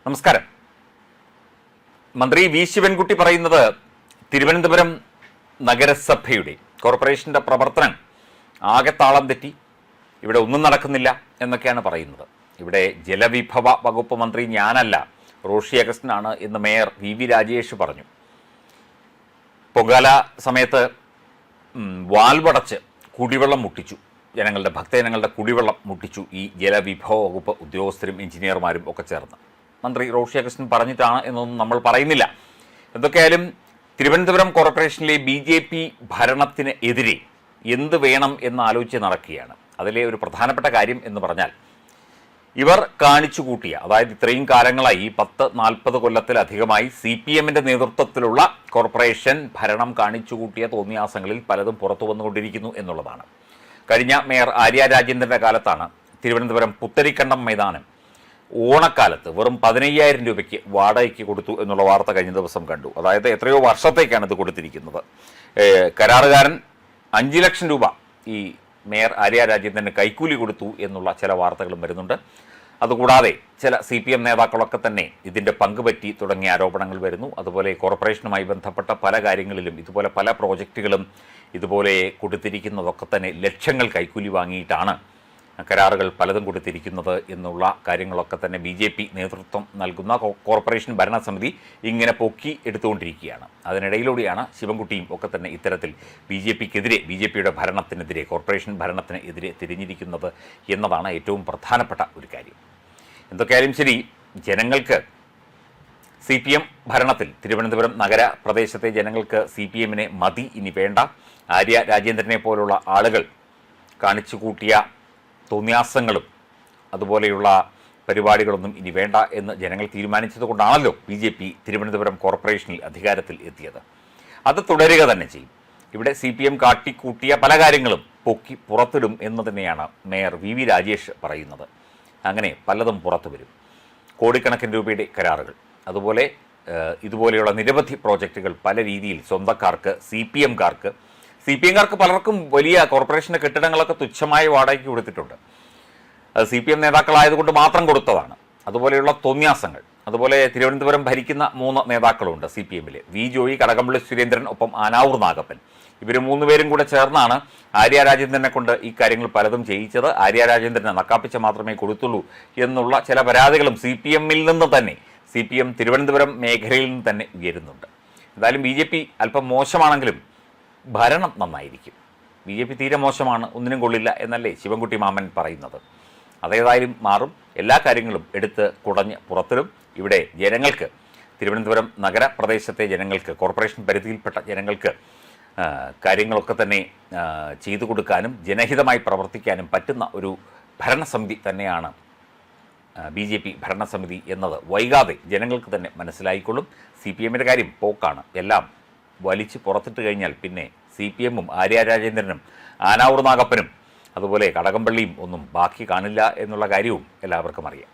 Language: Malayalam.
നമസ്കാരം. മന്ത്രി വി ശിവൻകുട്ടി പറയുന്നത് തിരുവനന്തപുരം നഗരസഭയുടെ കോർപ്പറേഷൻ്റെ പ്രവർത്തനം ആകെ താളം തെറ്റി, ഇവിടെ ഒന്നും നടക്കുന്നില്ല എന്നൊക്കെയാണ് പറയുന്നത്. ഇവിടെ ജലവിഭവ വകുപ്പ് മന്ത്രി ഞാനല്ല, റോഷി അഗസ്റ്റിനാണ് എന്ന് മേയർ വി രാജേഷ് പറഞ്ഞു. പൊങ്കാല സമയത്ത് വാൽവടച്ച് കുടിവെള്ളം മുട്ടിച്ചു, ഭക്തജനങ്ങളുടെ കുടിവെള്ളം മുട്ടിച്ചു ഈ ജലവിഭവ വകുപ്പ് ഉദ്യോഗസ്ഥരും എഞ്ചിനീയർമാരും ഒക്കെ ചേർന്ന്. മന്ത്രി റോഷി അഗസ്റ്റിൻ പറഞ്ഞിട്ടാണ് എന്നൊന്നും നമ്മൾ പറയുന്നില്ല. എന്തൊക്കെയായാലും തിരുവനന്തപുരം കോർപ്പറേഷനിലെ BJP ഭരണത്തിന് എതിരെ എന്ത് വേണം എന്ന് ആലോചിച്ച് നടക്കുകയാണ്. അതിലെ ഒരു പ്രധാനപ്പെട്ട കാര്യം എന്ന് പറഞ്ഞാൽ, ഇവർ കാണിച്ചു കൂട്ടിയ, അതായത് ഇത്രയും കാലങ്ങളായി 10-40 കൊല്ലത്തിലധികമായി CPMൻ്റെ നേതൃത്വത്തിലുള്ള കോർപ്പറേഷൻ ഭരണം കാണിച്ചു കൂട്ടിയ തോന്നിയാസങ്ങളിൽ പലതും പുറത്തു വന്നുകൊണ്ടിരിക്കുന്നു എന്നുള്ളതാണ്. കഴിഞ്ഞ മേയർ ആര്യ രാജേന്ദ്രൻ്റെ കാലത്താണ് തിരുവനന്തപുരം പുത്തരിക്കണ്ടം മൈതാനം ഓണക്കാലത്ത് വെറും 15,000 രൂപയ്ക്ക് വാടകയ്ക്ക് കൊടുത്തു എന്നുള്ള വാർത്ത കഴിഞ്ഞ ദിവസം കണ്ടു. അതായത് എത്രയോ വർഷത്തേക്കാണ് ഇത് കൊടുത്തിരിക്കുന്നത്. കരാറുകാരൻ 5 ലക്ഷം രൂപ ഈ മേയർ ആര്യ രാജേന്ദ്രന് കൈക്കൂലി കൊടുത്തു എന്നുള്ള ചില വാർത്തകളും വരുന്നുണ്ട്. അതുകൂടാതെ ചില CPM നേതാക്കളൊക്കെ തന്നെ ഇതിൻ്റെ പങ്കുപറ്റി തുടങ്ങിയ ആരോപണങ്ങൾ വരുന്നു. അതുപോലെ കോർപ്പറേഷനുമായി ബന്ധപ്പെട്ട പല കാര്യങ്ങളിലും ഇതുപോലെ പല പ്രോജക്റ്റുകളും ഇതുപോലെ കൊടുത്തിരിക്കുന്നതൊക്കെ തന്നെ ലക്ഷങ്ങൾ കൈക്കൂലി വാങ്ങിയിട്ടാണ് കരാറുകൾ പലതും കൊടുത്തിരിക്കുന്നത് എന്നുള്ള കാര്യങ്ങളൊക്കെ തന്നെ BJP നേതൃത്വം നൽകുന്ന കോർപ്പറേഷൻ ഭരണസമിതി ഇങ്ങനെ പൊക്കി എടുത്തുകൊണ്ടിരിക്കുകയാണ്. അതിനിടയിലൂടെയാണ് ശിവൻകുട്ടിയും ഒക്കെ തന്നെ ഇത്തരത്തിൽ BJPയുടെ ഭരണത്തിനെതിരെ, കോർപ്പറേഷൻ ഭരണത്തിന് എതിരെ തിരിഞ്ഞിരിക്കുന്നത് എന്നതാണ് ഏറ്റവും പ്രധാനപ്പെട്ട ഒരു കാര്യം. എന്തൊക്കെയായാലും ശരി, ജനങ്ങൾക്ക് CPM ഭരണത്തിൽ തിരുവനന്തപുരം നഗരപ്രദേശത്തെ ജനങ്ങൾക്ക് CPMനെ മതി, ഇനി വേണ്ട. ആര്യ രാജേന്ദ്രനെ പോലുള്ള ആളുകൾ കാണിച്ചു കൂട്ടിയ തോന്നിയാസങ്ങളും അതുപോലെയുള്ള പരിപാടികളൊന്നും ഇനി വേണ്ട എന്ന് ജനങ്ങൾ തീരുമാനിച്ചതുകൊണ്ടാണല്ലോ BJP തിരുവനന്തപുരം കോർപ്പറേഷനിൽ അധികാരത്തിൽ എത്തിയത്. അത് തുടരുക തന്നെ ചെയ്യും. ഇവിടെ CPM കാട്ടിക്കൂട്ടിയ പല കാര്യങ്ങളും പൊക്കി പുറത്തിടും എന്ന് തന്നെയാണ് മേയർ വി രാജേഷ് പറയുന്നത്. അങ്ങനെ പലതും പുറത്തു വരും. കോടിക്കണക്കിന് രൂപയുടെ കരാറുകൾ, അതുപോലെ ഇതുപോലെയുള്ള നിരവധി പ്രോജക്റ്റുകൾ പല രീതിയിൽ സ്വന്തക്കാർക്ക്, CPMകാർക്ക് പലർക്കും വലിയ കോർപ്പറേഷൻ്റെ കെട്ടിടങ്ങളൊക്കെ തുച്ഛമായ വാടകയ്ക്ക് കൊടുത്തിട്ടുണ്ട്. അത് CPM നേതാക്കളായതുകൊണ്ട് മാത്രം കൊടുത്തതാണ്. അതുപോലെയുള്ള തോന്നിയാസങ്ങൾ. അതുപോലെ തിരുവനന്തപുരം ഭരിക്കുന്ന 3 നേതാക്കളുണ്ട് CPMൽ: വി ജോയി, കടകംപള്ളി സുരേന്ദ്രൻ, ഒപ്പം ആനാവൂർ നാഗപ്പൻ. ഇവർ 3 പേരും കൂടെ ചേർന്നാണ് ആര്യ രാജേന്ദ്രനെ കൊണ്ട് ഈ കാര്യങ്ങൾ പലതും ചെയ്യിച്ചത്. ആര്യ രാജേന്ദ്രനെ നക്കാപ്പിച്ച മാത്രമേ കൊടുത്തുള്ളൂ എന്നുള്ള ചില പരാതികളും CPMൽ നിന്ന് തന്നെ, CPM തിരുവനന്തപുരം മേഖലയിൽ നിന്ന് തന്നെ ഉയരുന്നുണ്ട്. എന്തായാലും BJP അല്പം മോശമാണെങ്കിലും ഭരണം നന്നായിരിക്കും. BJP തീരെ മോശമാണ്, ഒന്നിനും കൊള്ളില്ല എന്നല്ലേ ശിവൻകുട്ടി മാമൻ പറയുന്നത്. അതേതായാലും മാറും. എല്ലാ കാര്യങ്ങളും എടുത്ത് കുടഞ്ഞ് പുറത്തിടും. ഇവിടെ ജനങ്ങൾക്ക്, തിരുവനന്തപുരം നഗരപ്രദേശത്തെ ജനങ്ങൾക്ക്, കോർപ്പറേഷൻ പരിധിയിൽപ്പെട്ട ജനങ്ങൾക്ക് കാര്യങ്ങളൊക്കെ തന്നെ ചെയ്തു കൊടുക്കാനും ജനഹിതമായി പ്രവർത്തിക്കാനും പറ്റുന്ന ഒരു ഭരണസമിതി തന്നെയാണ് BJP ഭരണസമിതി എന്നത് വൈകാതെ ജനങ്ങൾക്ക് തന്നെ മനസ്സിലായിക്കൊള്ളും. CPMൻ്റെ കാര്യം പോക്കാണ്. എല്ലാം വലിച്ച് പുറത്തിട്ട് കഴിഞ്ഞാൽ പിന്നെ CPMും ആര്യ രാജേന്ദ്രനും ആനാവൂർ നാഗപ്പനും അതുപോലെ കടകംപള്ളിയും ഒന്നും ബാക്കി കാണില്ല എന്നുള്ള കാര്യവും എല്ലാവർക്കും അറിയാം.